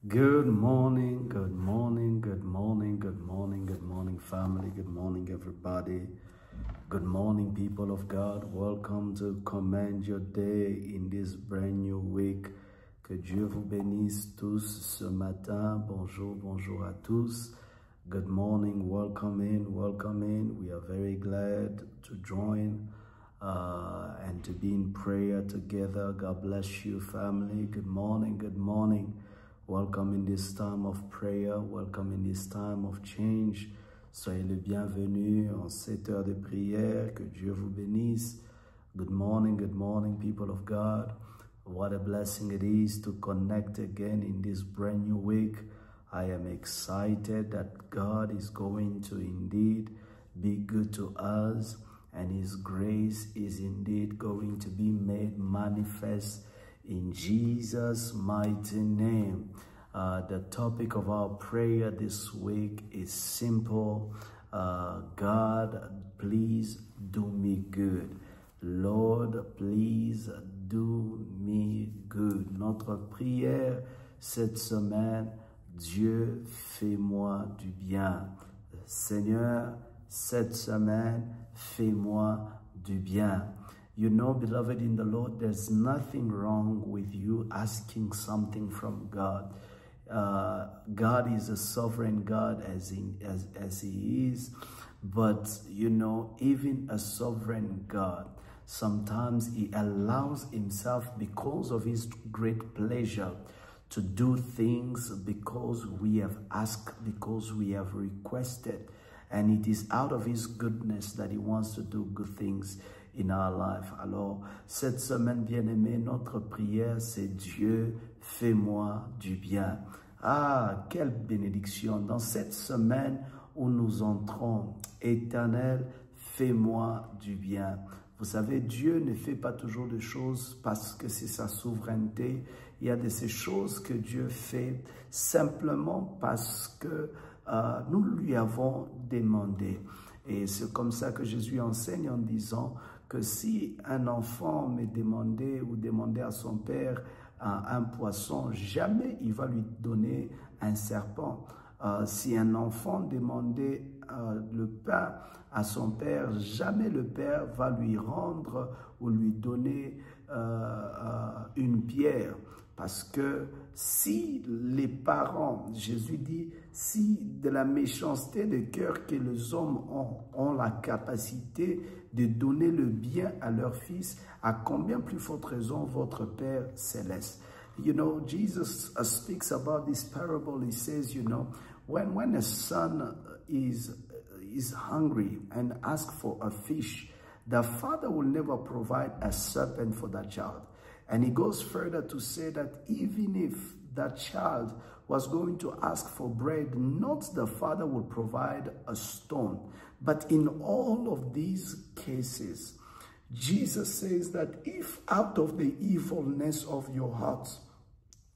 Good morning, good morning, good morning, good morning, good morning, family. Good morning, everybody. Good morning, people of God. Welcome to Command Your Day in this brand new week. Que Dieu vous bénisse tous ce matin. Bonjour, bonjour à tous. Good morning, welcome in, welcome in. We are very glad to join and to be in prayer together. God bless you, family. Good morning, good morning. Welcome in this time of prayer. Welcome in this time of change. Soyez les bienvenus en cette heure de prière. Que Dieu vous bénisse. Good morning, people of God. What a blessing it is to connect again in this brand new week. I am excited that God is going to indeed be good to us, and His grace is indeed going to be made manifest in Jesus' mighty name. The topic of our prayer this week is simple. God, please do me good. Lord, please do me good. Notre prière cette semaine, Dieu, fais-moi du bien. Seigneur, cette semaine, fais-moi du bien. You know, beloved in the Lord, there's nothing wrong with you asking something from God. God is a sovereign God as He is. But, you know, even a sovereign God, sometimes He allows Himself, because of His great pleasure, to do things because we have asked, because we have requested. And it is out of His goodness that He wants to do good things in our life. Alors, cette semaine, bien-aimé, notre prière, c'est Dieu, fais-moi du bien. Ah, quelle bénédiction! Dans cette semaine où nous entrons, Éternel, fais-moi du bien. Vous savez, Dieu ne fait pas toujours des choses parce que c'est sa souveraineté. Il y a de ces choses que Dieu fait simplement parce que nous lui avons demandé. Et c'est comme ça que Jésus enseigne en disant que si un enfant me demandait ou demandait à son père un poisson, jamais il va lui donner un serpent. Si un enfant demandait le pain à son père, jamais le père va lui rendre ou lui donner une pierre. Parce que si les parents, Jésus dit, si de la méchanceté de cœur que les hommes ont la capacité de donner le bien à leur fils, à combien plus forte raison votre Père céleste. You know, Jesus speaks about this parable. He says, you know, when a son is hungry and asks for a fish, the father will never provide a serpent for that child. And he goes further to say that even if that child was going to ask for bread, not the father will provide a stone. But in all of these cases, Jesus says that if out of the evilness of your heart,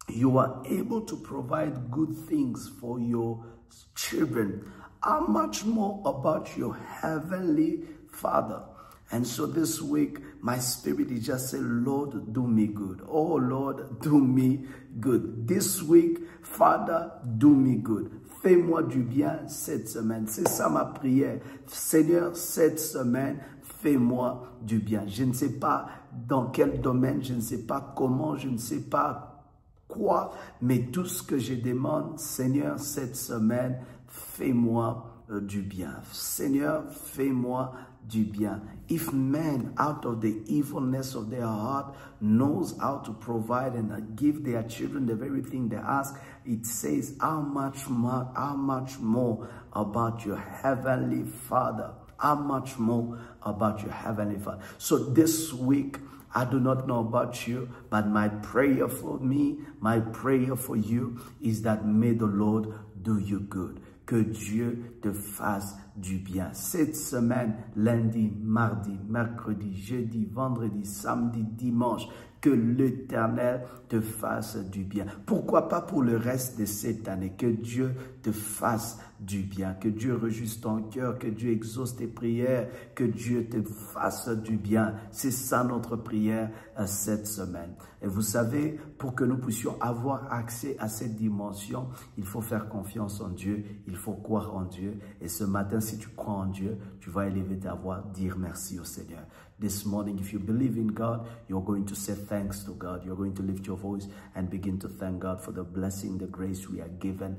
you are able to provide good things for your children, how much more about your heavenly Father? And so this week, my spirit is just saying, Lord, do me good. Oh, Lord, do me good. This week, Father, do me good. Fais-moi du bien cette semaine. C'est ça ma prière. Seigneur, cette semaine, fais-moi du bien. Je ne sais pas dans quel domaine, je ne sais pas comment, je ne sais pas quoi, mais tout ce que je demande, Seigneur, cette semaine, fais-moi du bien. Seigneur, fais-moi du bien. If men out of the evilness of their heart knows how to provide and give their children the very thing they ask, it says how much more about your heavenly Father. How much more about your heavenly Father. So this week, I do not know about you, but my prayer for me, my prayer for you is that may the Lord do you good. Que Dieu te fasse du bien. Cette semaine, lundi, mardi, mercredi, jeudi, vendredi, samedi, dimanche, Que l'Éternel te fasse du bien. Pourquoi pas pour le reste de cette année? Que Dieu te fasse du bien. Que Dieu réjouisse ton cœur. Que Dieu exauce tes prières. Que Dieu te fasse du bien. C'est ça notre prière cette semaine. Et vous savez, pour que nous puissions avoir accès à cette dimension, il faut faire confiance en Dieu. Il faut croire en Dieu. Et ce matin, si tu crois en Dieu, tu vas élever ta voix, dire merci au Seigneur. This morning, if you believe in God, you're going to say thanks to God. You're going to lift your voice and begin to thank God for the blessing, the grace we are given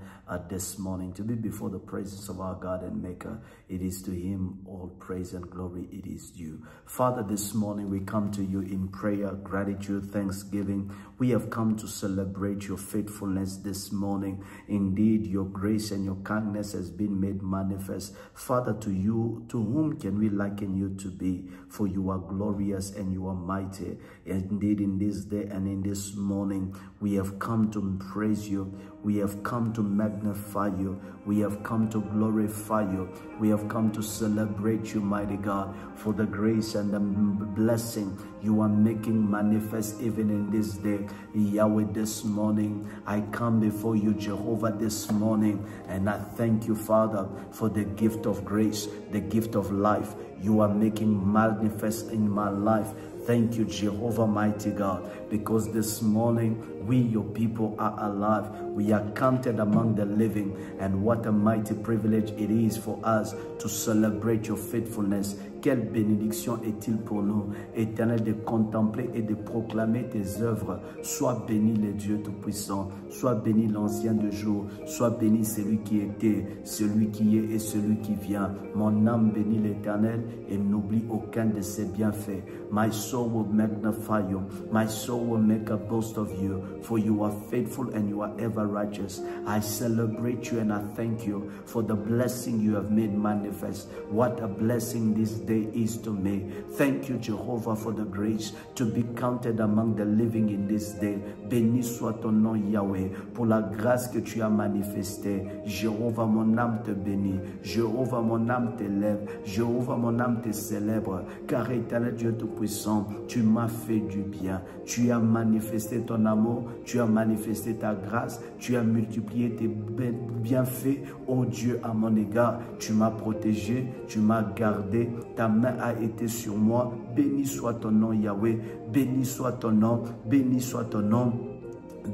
this morning to be before the presence of our God and Maker. It is to Him all praise and glory. It is due. Father, this morning we come to you in prayer, gratitude, thanksgiving. We have come to celebrate your faithfulness this morning. Indeed, your grace and your kindness has been made manifest. Father, to you, to whom can we liken you to be? For you are glorious and you are mighty. Indeed, in this day and in this morning, we have come to praise you. We have come to magnify you. We have come to glorify you. We have come to celebrate you, mighty God, for the grace and the blessing you are making manifest even in this day. Yahweh, this morning, I come before you, Jehovah, this morning, and I thank you, Father, for the gift of grace, the gift of life you are making manifest in my life. Thank you, Jehovah, mighty God, because this morning we, your people, are alive. We are counted among the living, and what a mighty privilege it is for us to celebrate your faithfulness. Quelle bénédiction est-il pour nous, Éternel, de contempler et de proclamer tes œuvres. Sois béni le Dieu Tout-Puissant, sois béni l'Ancien de jour, sois béni celui qui était, celui qui est et celui qui vient. Mon âme bénit l'Éternel et n'oublie aucun de ses bienfaits. My soul will magnify you. My soul will make a boast of you, for you are faithful and you are ever righteous. I celebrate you and I thank you for the blessing you have made manifest. What a blessing this day is to me. Thank you, Jehovah, for the grace to be counted among the living in this day. Béni soit ton nom, Yahweh, pour la grâce que tu as manifestée. Jéhovah, mon âme te bénit. Jéhovah, mon âme t'élève. Jéhovah, mon âme te célèbre. Car éternel Dieu Tout-Puissant, tu m'as fait du bien. Tu as manifesté ton amour. Tu as manifesté ta grâce. Tu as multiplié tes bienfaits, ô Dieu, à mon égard. Tu m'as protégé. Tu m'as gardé. Ta main a été sur moi. Béni soit ton nom, Yahweh. Béni soit ton nom. Béni soit ton nom.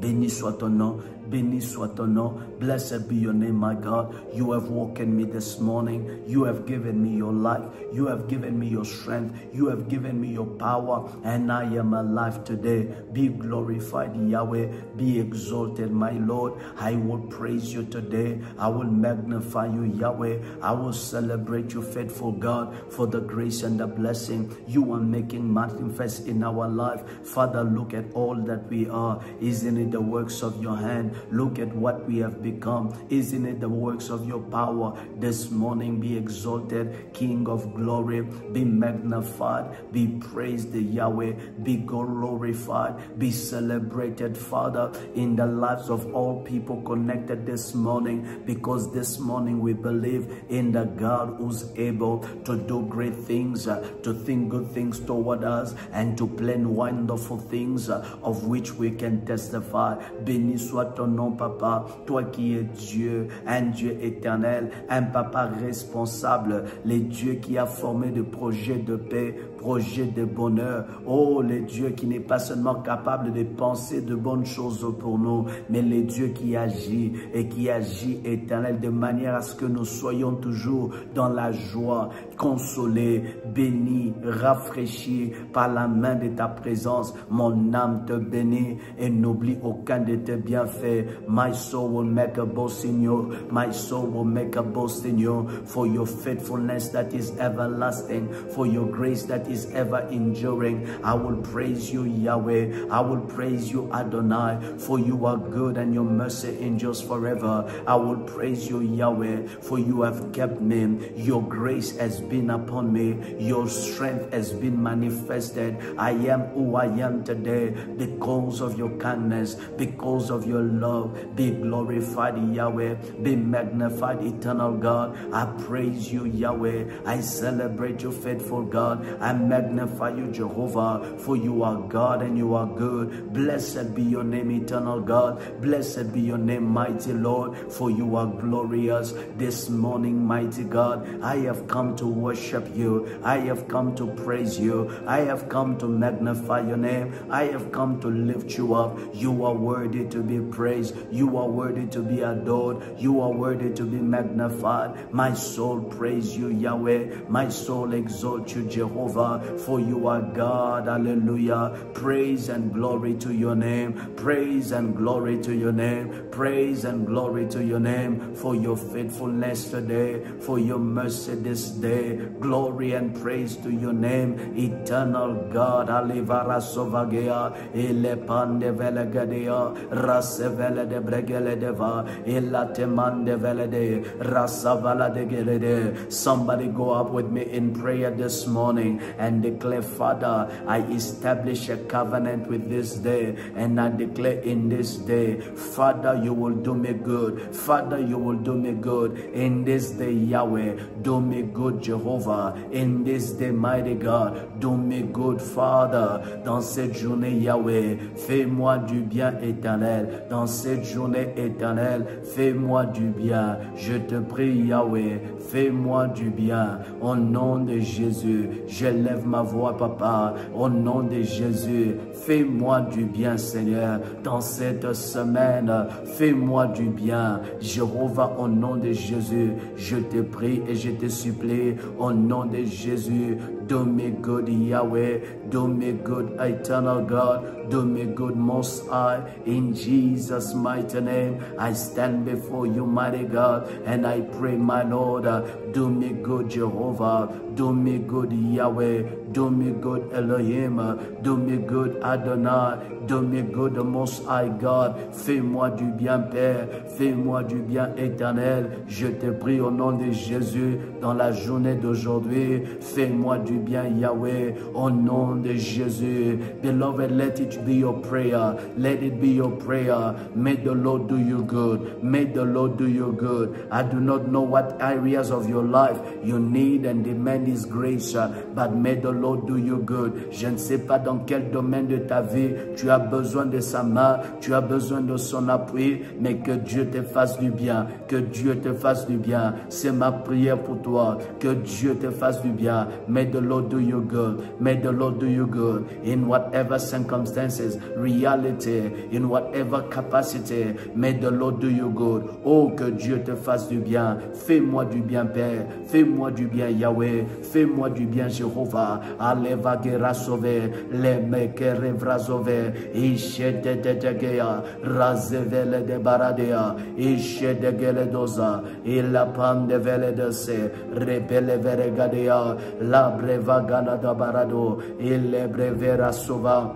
Béni soit ton nom. Béni soit ton nom. Blessed be your name, my God. You have woken me this morning. You have given me your life. You have given me your strength. You have given me your power. And I am alive today. Be glorified, Yahweh. Be exalted, my Lord. I will praise you today. I will magnify you, Yahweh. I will celebrate you, faithful God, for the grace and the blessing you are making manifest in our life. Father, look at all that we are. Isn't it the works of your hand? Look at what we have become. Isn't it the works of your power? This morning be exalted, King of glory. Be magnified. Be praised, Yahweh. Be glorified. Be celebrated, Father, in the lives of all people connected this morning, because this morning we believe in the God who's able to do great things, to think good things toward us, and to plan wonderful things of which we can testify. Béni soit ton nom, Papa, toi qui es Dieu, un Dieu éternel, un Papa responsable, le Dieu qui a formé des projets de paix, projets de bonheur. Oh, le Dieu qui n'est pas seulement capable de penser de bonnes choses pour nous, mais le Dieu qui agit et qui agit, éternel, de manière à ce que nous soyons toujours dans la joie, consolés, bénis, rafraîchis par la main de ta présence. Mon âme te bénit et n'oublie aucun de tes bienfaits. My soul will make a boast in you. My soul will make a boast in you, for your faithfulness that is everlasting, for your grace that is ever enduring. I will praise you, Yahweh. I will praise you, Adonai, for you are good and your mercy endures forever. I will praise you, Yahweh, for you have kept me. Your grace has been upon me. Your strength has been manifested. I am who I am today because of your kindness, because of your love. Be glorified, Yahweh. Be magnified, eternal God. I praise you, Yahweh. I celebrate you, faithful God. I magnify you, Jehovah, for you are God and you are good. Blessed be your name, eternal God. Blessed be your name, mighty Lord, for you are glorious. This morning, mighty God, I have come to worship you. I have come to praise you. I have come to magnify your name. I have come to lift you up. You are worthy to be praised. You are worthy to be adored. You are worthy to be magnified. My soul praise you, Yahweh. My soul exalt you, Jehovah, for you are God. Hallelujah. Praise and glory to your name. Praise and glory to your name. Praise and glory to your name for your faithfulness today, for your mercy this day. Glory and praise to your name, eternal God. Alivara sovagea, elepande velegadea, rasevele de bregele deva, elatemande velede, rasavala de gerede. Somebody go up with me in prayer this morning and declare, Father, I establish a covenant with this day, and I declare in this day, Father, you will do me good. Father, you will do me good in this day, Yahweh. Do me good, Jehovah, in this day, mighty God. Do me good, Father, dans cette journée, Yahweh. Fais-moi du bien éternel. Dans cette journée éternelle, fais-moi du bien. Je te prie, Yahweh, fais-moi du bien. Au nom de Jésus, je lève ma voix, Papa. Au nom de Jésus, fais-moi du bien, Seigneur. Dans cette semaine, fais-moi du bien. Jéhovah, au nom de Jésus, je te prie et je te supplie, au nom de Jésus, do me good, Yahweh. Do me good, eternal God. Do me good, Most High. In Jesus' mighty name, I stand before you, mighty God, and I pray, my Lord, do me good, Jehovah. Do me good, Yahweh. Do me good, Elohim. Do me good, Adonai. Do me good, Most High God. Fais-moi du bien, Père. Fais-moi du bien éternel. Je te prie au nom de Jésus dans la journée d'aujourd'hui. Fais-moi du bien, Yahweh, au nom de Jésus. Beloved, let it be your prayer. Let it be your prayer. May the Lord do you good. May the Lord do you good. I do not know what areas of your life you need and demand His grace, but may the Lord do you good. Je ne sais pas dans quel domaine de ta vie tu as besoin de sa main, tu as besoin de son appui, mais que Dieu te fasse du bien. Que Dieu te fasse du bien. C'est ma prière pour toi. Que Dieu te fasse du bien. May the Lord do you good. May the Lord do you good. In whatever circumstances, reality, in whatever capacity, may the Lord do you good. Oh, que Dieu te fasse du bien. Fais-moi du bien, Père. Fais-moi du bien, Yahweh. Fais-moi du bien, Jéhovah. Aleva gera sauver. Les mekere vrazove. Ishe de tegea. Razevele de baradea. Ishe de gele doza. Ila pan de vele de se. Rebele veregadea. La breva gana da barado. Il brevera sova.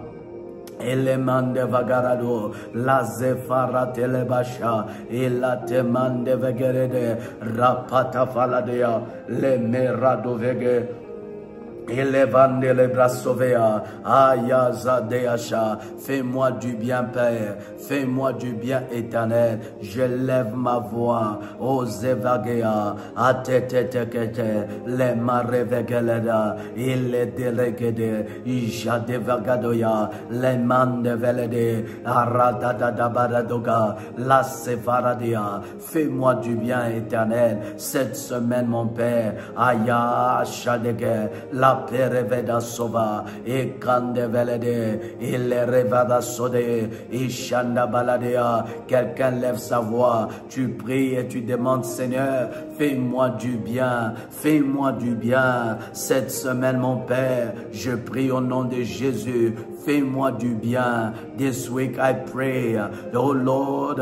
Elemande vagarado, la zefara telebasha, ela temande vegerede, rapata faladea, le merado vege. Élevande les brassovea, ayaza deacha, fais-moi du bien, Père, fais-moi du bien éternel. Je lève ma voix, aux évagea, à tetetekete, les marevegeleda, il est délégué, ija devagadoya, les mande velede, aradada baradoga, la sefaradia, fais-moi du bien éternel. Cette semaine, mon Père, aya chadege, la pereveda sova e kande velede il revada sode et chanda baladea. Quelqu'un lève sa voix, tu pries et tu demandes, Seigneur, fais-moi du bien, fais-moi du bien. Cette semaine, mon Père, je prie au nom de Jésus, fais-moi du bien. This week I pray, oh Lord,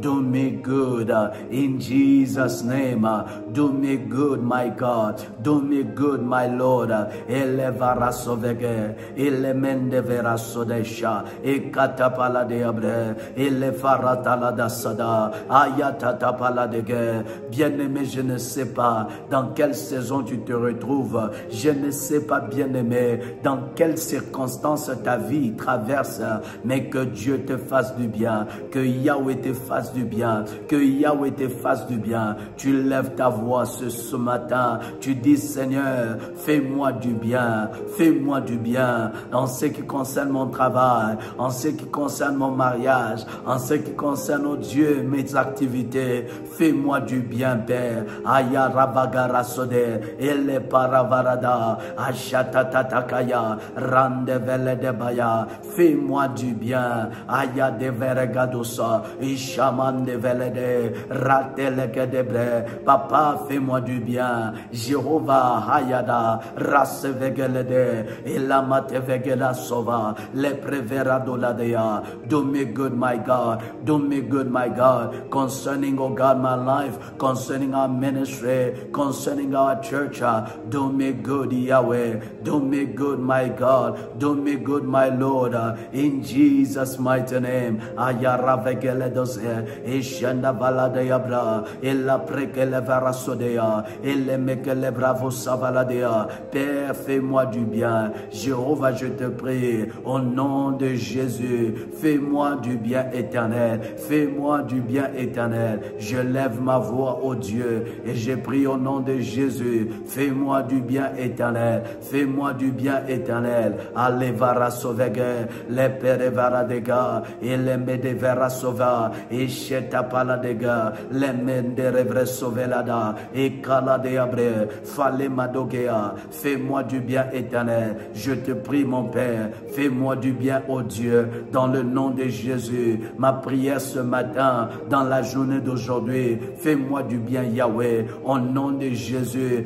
do me good in Jesus' name. Do me good, my God. Do me good, my Lord. Elevara sovege, elemende vera sodesha, ekatapala de abre, elefaratala dasada, ayatatapala de guerre. Bien-aimé, je ne sais pas dans quelle saison tu te retrouves. Je ne sais pas, bien-aimé, dans quelles circonstances ta vie traverse, mais que Dieu te fasse du bien, que Yahweh te fasse du bien, que Yahweh te fasse du bien. Tu lèves ta voix ce matin, tu dis Seigneur, fais-moi du bien, fais-moi du bien, en ce qui concerne mon travail, en ce qui concerne mon mariage, en ce qui concerne, oh Dieu, mes activités, fais-moi du bien, Père. Aya rabagara sode, ele paravarada, ashatatakaya, rande vele debaya, fais-moi du bien, aya de veregadosa, ishaman de velede, rateleke debre, papa, fais-moi du bien, Jéhovah, hayada, rasevegelede, elamate vegela sova, le preverado ladea, do me good, my God, do me good, my God, concerning, oh God, my life, concerning our ministry, concerning our church, do me good, Yahweh, do me good, my God, do me good, my Lord, in Jesus' mighty name. Ayara vegele doze, ishenda balade yabra, illa prekele verasodea, ille mekele bravo savaladea. Père, fais-moi du bien. Jéhovah, je te prie, au nom de Jésus, fais-moi du bien éternel, fais-moi du bien éternel. Je lève ma voix, ô Dieu, et je prie au nom de Jésus, fais-moi du bien éternel, fais-moi du bien éternel. Allez, vara sovege, les pere vara dega, et les mede vera sova, et cheta pala dega, les mende revre sovelada, et kala de abre, fale madogea, fais-moi du bien éternel. Je te prie, mon Père, fais-moi du bien, ô Dieu, dans le nom de Jésus. Ma prière ce matin, dans la journée d'aujourd'hui, fais-moi du bien, Yahweh, au nom de Jésus.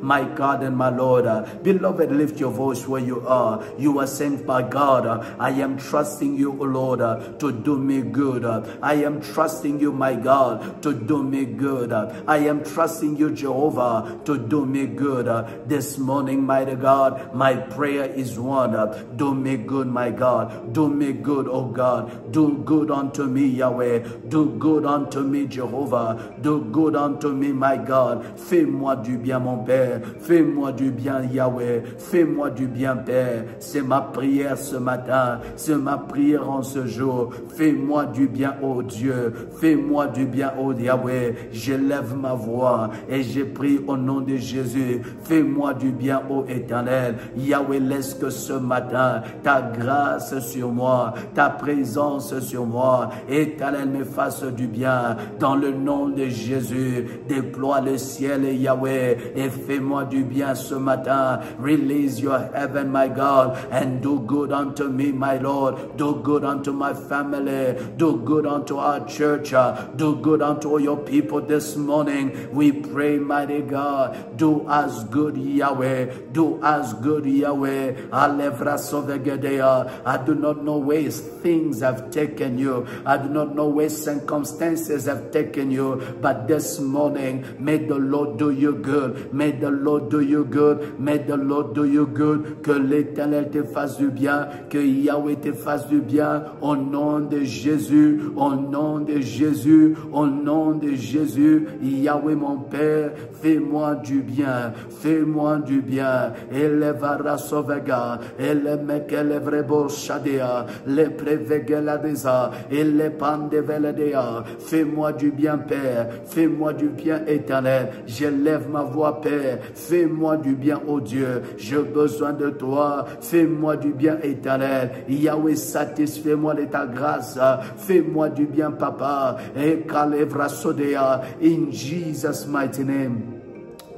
My God and my Lord, beloved, lift your voice where you are. You are sent by God. I am trusting you, O Lord, to do me good. I am trusting you, my God, to do me good. I am trusting you, Jehovah, to do me good. This morning, mighty God, my prayer is one. Do me good, my God. Do me good, oh God. Do good unto me, Yahweh. Do good unto me, Jehovah. Do good unto me, my God. Fais-moi du bien, mon Père. Fais-moi du bien, Yahweh. Fais-moi du bien, Père. C'est ma prière ce matin. C'est ma prière en ce jour. Fais-moi du bien, oh Dieu. Fais-moi du bien, oh Yahweh. Je lève ma voix et je prie au nom de Jésus. Fais-moi du bien, ô Éternel. Yahweh, laisse que ce matin, ta grâce sur moi, ta présence sur moi, Éternel, me fasse du bien. Dans le nom de Jésus, déploie le ciel, Yahweh, et fais-moi du bien ce matin. Release your heaven, my God, and do good unto me, my Lord. Do good unto my family. Do good unto our church. Do good unto all your people this morning. We pray, mighty God, do us good, Yahweh. Do us good, Yahweh. I do not know where things have taken you. I do not know where circumstances have taken you. But this morning, may the Lord do you good. May the Lord do you good. May the Lord do you good. Que l'Éternel te fasse du bien. Que Yahweh te fasse du bien. Au nom de Jésus. Au nom de Jésus. Au nom de Jésus. Yahweh, mon Père, fais-moi du bien. Fais-moi du bien. Elevara sovega. Elemekele vrebo shadea. Le prevegela desa. Ele pandeveledea. Fais-moi du bien, Père. Fais-moi du bien, Éternel. Je lève ma voix, Père. Fais-moi du bien, ô Dieu. J'ai besoin de toi. Fais-moi du bien, Éternel. Yahweh, satisfais-moi de ta grâce. Fais-moi du bien, Papa. Et kalevra sodea. In Jesus' mighty name.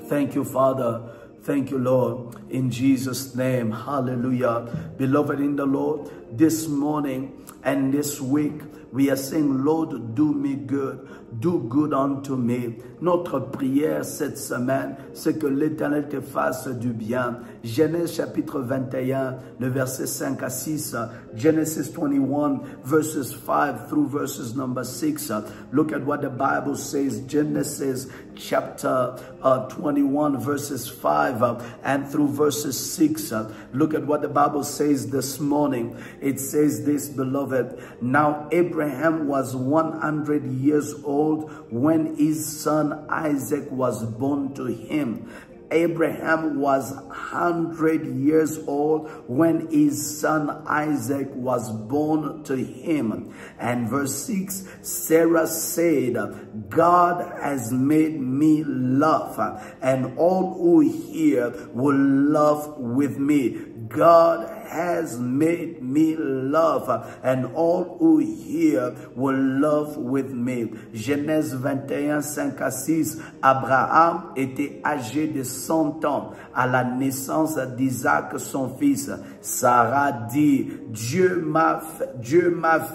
Thank you, Father. Thank you, Lord. In Jesus' name. Hallelujah. Beloved in the Lord, this morning and this week, we are saying, Lord, do me good. Do good unto me. Notre prière cette semaine, c'est que l'Éternel te fasse du bien. Genèse chapitre 21, le verset 5 à 6. Genesis 21, verses 5 through verses number 6. Look at what the Bible says. Genesis chapter 21, verses 5 and through verses 6. Look at what the Bible says this morning. It says this, beloved. Now Abraham was 100 years old when his son Isaac was born to him. Abraham was 100 years old when his son Isaac was born to him. And verse 6, Sarah said, God has made me laugh, and all who hear will laugh with me. God has made me laugh, and all who hear will laugh with me. Genèse 21, 5 à 6. Abraham était âgé de 100 ans à la naissance d'Isaac, son fils. Sarah dit, Dieu m'a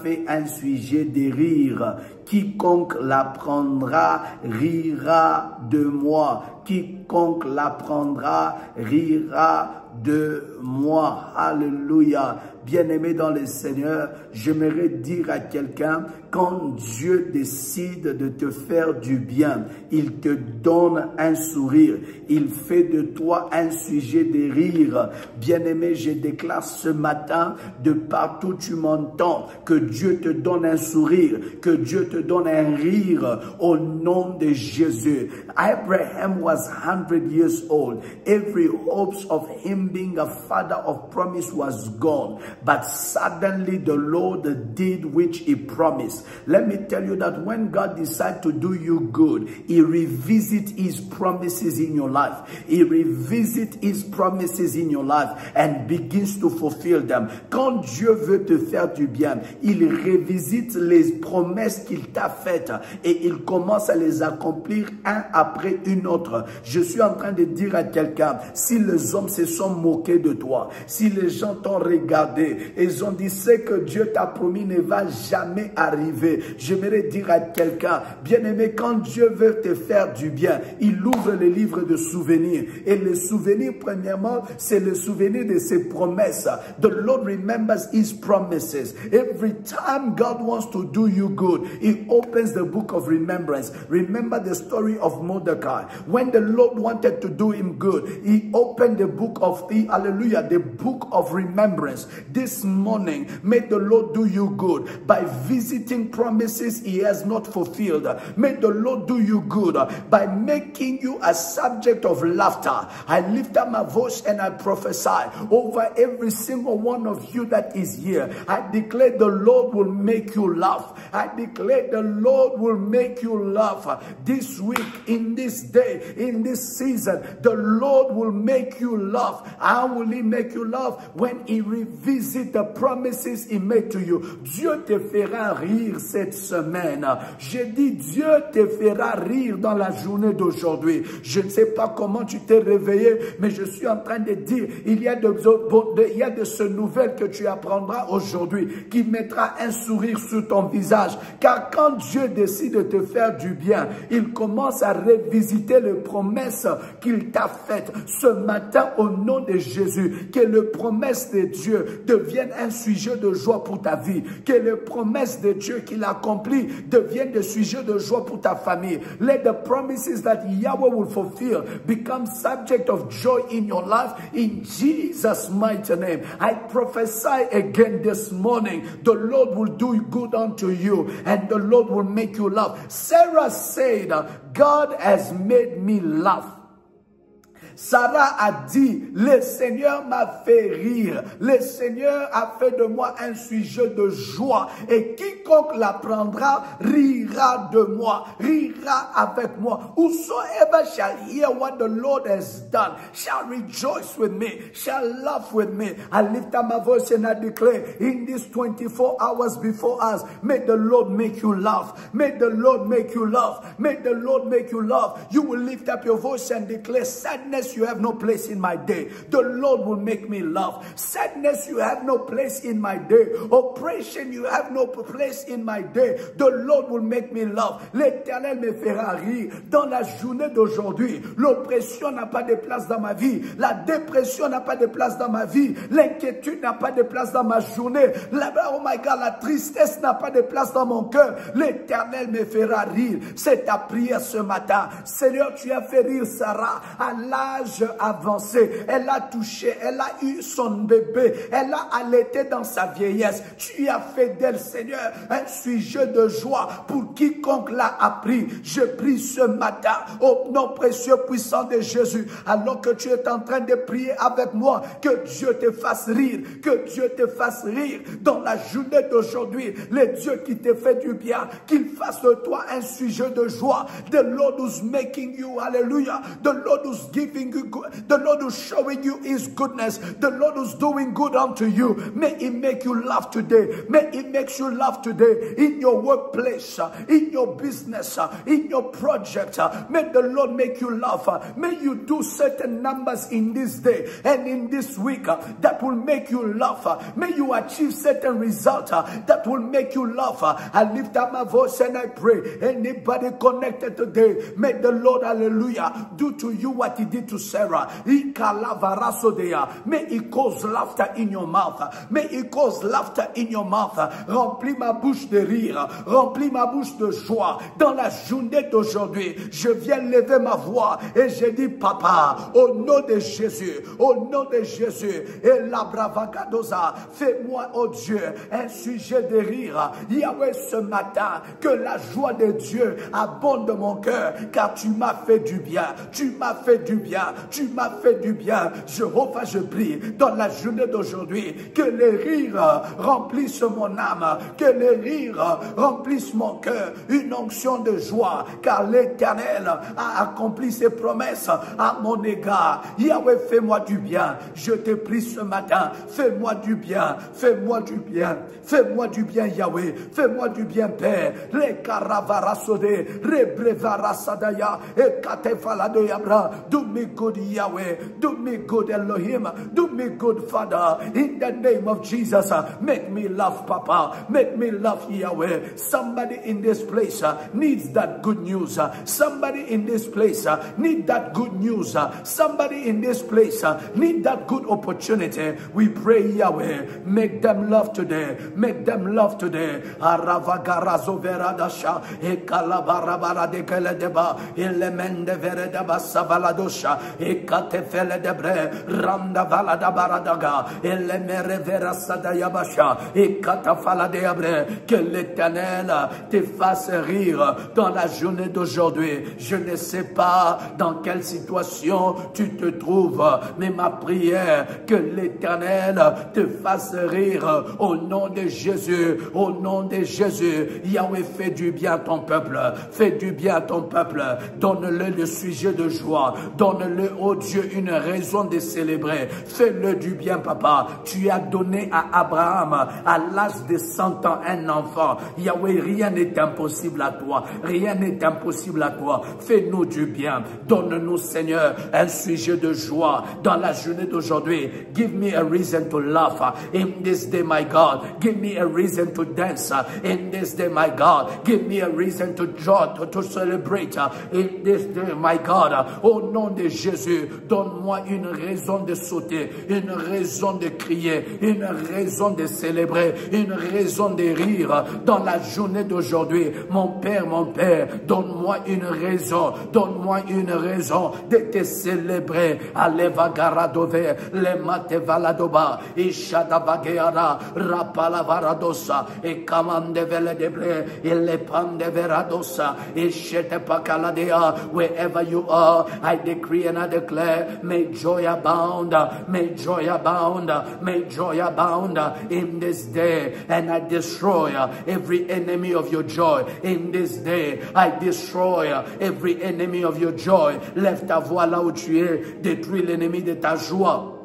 fait un sujet de rire. Quiconque l'apprendra rira de moi. Quiconque l'apprendra rira de moi. Alléluia. Bien-aimé dans le Seigneur, j'aimerais dire à quelqu'un, quand Dieu décide de te faire du bien, il te donne un sourire. Il fait de toi un sujet de rire. Bien-aimé, je déclare ce matin, de partout tu m'entends, que Dieu te donne un sourire, que Dieu te donne un rire au nom de Jésus. Abraham was 100 years old. Every hopes of him being a father of promise was gone. But suddenly the Lord did which he promised. Let me tell you that when God decides to do you good, he revisits his promises in your life. He revisits his promises in your life and begins to fulfill them. Quand Dieu veut te faire du bien, il revisite les promesses qu'il t'a faites et il commence à les accomplir un après une autre. Je suis en train de dire à quelqu'un, si les hommes se sont moqués de toi, si les gens t'ont regardé, ils ont dit ce que Dieu t'a promis ne va jamais arriver. J'aimerais dire à quelqu'un, bien-aimé, quand Dieu veut te faire du bien, il ouvre les livres de souvenirs. Et les souvenirs, premièrement, c'est le souvenir de ses promesses. The Lord remembers his promises. Every time God wants to do you good, he opens the book of remembrance. Remember the story of Mordecai. When the Lord wanted to do him good, he opened the book of the book of remembrance. This morning, may the Lord do you good by visiting promises he has not fulfilled. May the Lord do you good by making you a subject of laughter. I lift up my voice and I prophesy over every single one of you that is here. I declare the Lord will make you laugh. I declare the Lord will make you laugh. This week, in this day, in this season, the Lord will make you laugh. How will he make you laugh? When he revisits the promises he made to you. Dieu te fera rire cette semaine. J'ai dit Dieu te fera rire dans la journée d'aujourd'hui. Je ne sais pas comment tu t'es réveillé, mais je suis en train de dire, il y a de ce nouvelles que tu apprendras aujourd'hui qui mettra un sourire sur ton visage. Car quand Dieu décide de te faire du bien, il commence à revisiter les promesses qu'il t'a faites. Ce matin, au nom de Jésus, que les promesses de Dieu deviennent un sujet de joie pour ta vie. Que les promesses de Dieu qu'il accomplit deviennent des sujets de joie pour ta famille. Let the promises that Yahweh will fulfill become subject of joy in your life in Jesus' mighty name. I prophesy again this morning, the Lord will do good unto you and the Lord will make you laugh. Sarah said, God has made me laugh. Sarah a dit, le Seigneur m'a fait rire. Le Seigneur a fait de moi un sujet de joie. Et quiconque l'apprendra rira de moi, rira avec moi. Whosoever shall hear what the Lord has done shall rejoice with me, shall laugh with me. I lift up my voice and I declare, in these 24 hours before us, may the Lord make you laugh. May the Lord make you laugh. May the Lord make you laugh. You will lift up your voice and declare, sadness, you have no place in my day. The Lord will make me laugh. Sadness, you have no place in my day. Oppression, you have no place in my day. The Lord will make me laugh. L'Éternel me fera rire. Dans la journée d'aujourd'hui, l'oppression n'a pas de place dans ma vie. La dépression n'a pas de place dans ma vie. L'inquiétude n'a pas de place dans ma journée. Oh my God, la tristesse n'a pas de place dans mon cœur. L'Éternel me fera rire. C'est ta prière ce matin. Seigneur, tu as fait rire Sarah à l'âge âge avancé, elle a touché, elle a eu son bébé, elle a allaité dans sa vieillesse. Tu as fait d'elle, Seigneur, un sujet de joie pour quiconque l'a appris. Je prie ce matin au nom précieux puissant de Jésus, alors que tu es en train de prier avec moi, que Dieu te fasse rire, que Dieu te fasse rire dans la journée d'aujourd'hui. Le Dieu qui te fait du bien, qu'il fasse de toi un sujet de joie. The Lord who's making you, hallelujah. The Lord who's giving you good. The Lord who's showing you his goodness. The Lord who's doing good unto you. May he make you laugh today. May he make you laugh today in your workplace, in your business, in your project. May the Lord make you laugh. May you do certain numbers in this day and in this week that will make you laugh. May you achieve certain results that will make you laugh. I lift up my voice and I pray. Anybody connected today, may the Lord, hallelujah, do to you what he did to Sarah. May he cause laughter in your mouth. May he cause laughter in your mouth. Remplis ma bouche de rire. Remplis ma bouche de joie. Dans la journée d'aujourd'hui, je viens lever ma voix et je dis, Papa, au nom de Jésus, au nom de Jésus, et la bravagadosa, fais-moi, oh Dieu, un sujet de rire. Yahweh, ce matin, que la joie de Dieu abonde de mon cœur, car tu m'as fait du bien, tu m'as fait du bien, tu m'as fait du bien. Jéhovah, je prie dans la journée d'aujourd'hui que les rires remplissent mon âme, que les rires remplissent mon cœur, une onction de joie, car l'Éternel a accompli ses promesses à mon égard. Yahweh, fais-moi du bien, je te prie ce matin, fais-moi du bien, fais-moi du bien, fais-moi du bien, Yahweh, fais-moi du bien, Père. Les karavarasode, rebrevarasadaya, et katefaladoyabra. Do me good, Yahweh, do me good, Elohim, do me good, Father, in the name of Jesus. Make me laugh, Papa, make me laugh, Yahweh. Somebody in this place needs that good news. Somebody in this place need that good news. Somebody in this place need that good opportunity. We pray, Yahweh, make them love today, make them love today. Aravagarazo veradasha, ekalabarabara de keledeba, elemende veredaba savaladosha, ekatefele debre, randa valada baradaga, elemere verasadayabasha, ekatafala deabre. Que l'Éternel te fasse rire dans la journée d'aujourd'hui. Je ne sais pas dans quelle situation tu te trouves, mais ma prière, que l'Éternel te fasse rire au nom de Jésus, au nom de Jésus. Yahweh, fais du bien à ton peuple, fais du bien à ton peuple, donne-le le sujet de joie, donne-le, oh Dieu, une raison de célébrer. Fais-le du bien, Papa. Tu as donné à Abraham, à l'âge de 100 ans, un enfant. Yahweh, rien n'est impossible à toi, rien n'est impossible à toi. Fais-nous du bien, donne-nous, Seigneur, un sujet de joie dans la journée d'aujourd'hui. Give me a reason to laugh in this day, my God. Give me a reason to dance in this day, my God. Give me a reason to joy, to celebrate in this day, my God. Au nom de Jésus, donne-moi une raison de sauter, une raison de crier, une raison de célébrer, une raison de rire dans la journée d'aujourd'hui. Mon Père, donne-moi une raison de te célébrer. Aleva garadove, le mate valadoba, ishadavageara, rapala varadosa, et kamande vele debre, et le pande veradosa, et shete pakaladea. Wherever you are, I decree and I declare, may joy abound, may joy abound, may joy abound in this day, and I destroy every enemy of your joy in this day. I destroy every enemy of your joy. Lève ta voix là où tu es, détruis l'ennemi de ta joie.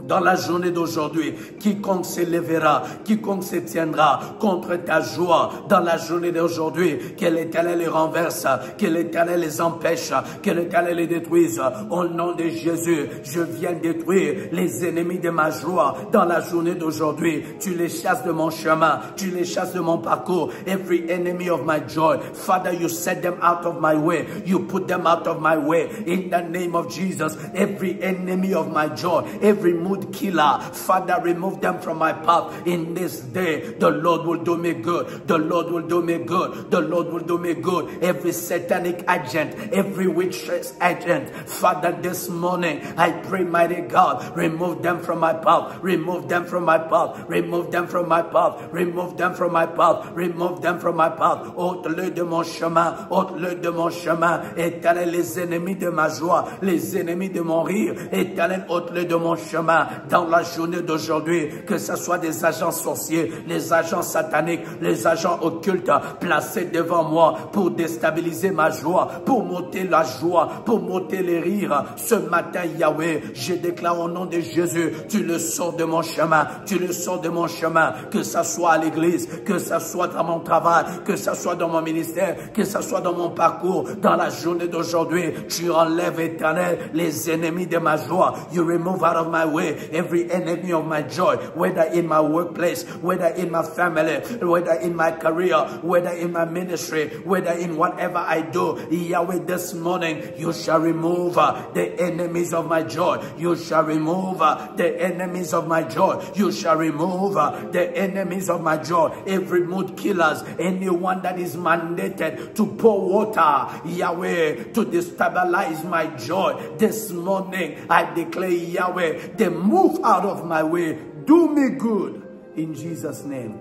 Dans la journée d'aujourd'hui, quiconque se lèvera, quiconque se tiendra contre ta joie, dans la journée d'aujourd'hui, que l'Éternel les renverse, que l'Éternel les empêche, que l'Éternel les détruise. Au nom de Jésus, je viens détruire les ennemis de ma joie. Dans la journée d'aujourd'hui, tu les chasses de mon chemin, tu les chasses de mon parcours. Every enemy of my joy, Father, you set them out of my way. You put them out of my way. In the name of Jesus, every enemy of my joy, every mood killer, Father, remove them from my path in this day. The Lord will do me good. The Lord will do me good. The Lord will do me good. Every satanic agent, every witch's agent, Father, this morning, I pray, mighty God, remove them from my path. Remove them from my path. Remove them from my path. Remove them from my path. Remove them from my path. Ôte-le de mon chemin. Ôte-le de mon chemin. Éternel, les ennemis de ma joie, les ennemis de mon rire, Éternel, ôte-le de mon chemin dans la journée d'aujourd'hui, que ce soit des agents sorciers, les agents sataniques, les agents occultes placés devant moi pour déstabiliser ma joie, pour m'ôter la joie, pour m'ôter les rires. Ce matin, Yahweh, je déclare au nom de Jésus, tu le sors de mon chemin, tu le sors de mon chemin, que ça soit à l'église, que ça soit dans mon travail, que ça soit dans mon ministère, que ça soit dans mon parcours, dans la journée d'aujourd'hui. Tu enlèves, Éternel, les ennemis de ma joie. You remove out of my way every enemy of my joy, whether in my workplace, whether in my family, whether in my career, whether in my ministry, whether in whatever I do. Yahweh, this morning, you shall remove the enemies of my joy. You shall remove the enemies of my joy. You shall remove the enemies of my joy. Every mood killers, anyone that is mandated to pour water, Yahweh, to destabilize my joy. This morning, I declare, Yahweh, they move out of my way. Do me good. In Jesus' name.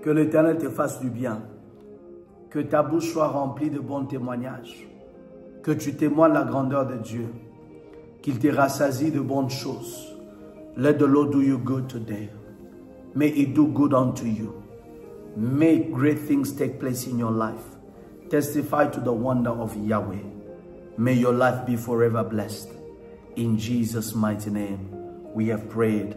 Que l'Éternel te fasse du bien. Que ta bouche soit remplie de bons témoignages. Que tu témoignes la grandeur de Dieu. Qu'il te rassasie de bonnes choses. Let the Lord do you good today. May He do good unto you. May great things take place in your life. Testify to the wonder of Yahweh. May your life be forever blessed. In Jesus' mighty name, we have prayed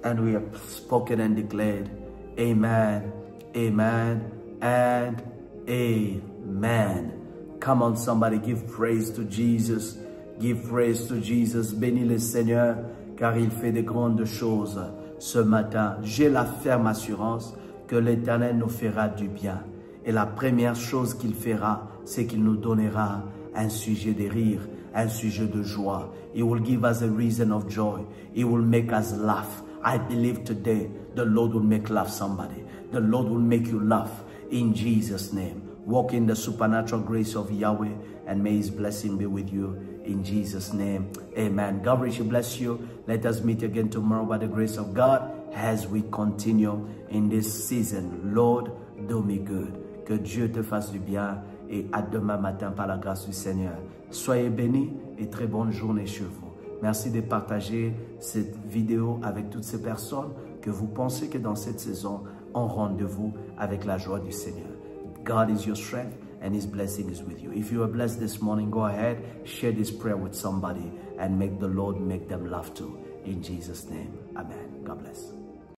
and we have spoken and declared. Amen, amen, and amen. Come on, somebody, give praise to Jesus. Give praise to Jesus. Bénis le Seigneur, car il fait de grandes choses. Ce matin, j'ai la ferme assurance que l'Éternel nous fera du bien. Et la première chose qu'il fera, c'est qu'il nous donnera un sujet de rire, un sujet de joie. He will give us a reason of joy. He will make us laugh. I believe today the Lord will make laugh somebody. The Lord will make you laugh in Jesus' name. Walk in the supernatural grace of Yahweh, and may His blessing be with you in Jesus' name. Amen. God richly bless you. Let us meet again tomorrow by the grace of God as we continue in this season. Lord, do me good. Que Dieu te fasse du bien et à demain matin par la grâce du Seigneur. Soyez bénis et très bonne journée chez vous. Merci de partager cette vidéo avec toutes ces personnes que vous pensez que dans cette saison ont rendez-vous avec la joie du Seigneur. God is your strength and His blessing is with you. If you are blessed this morning, go ahead, share this prayer with somebody and make the Lord make them laugh too. In Jesus' name, amen. God bless.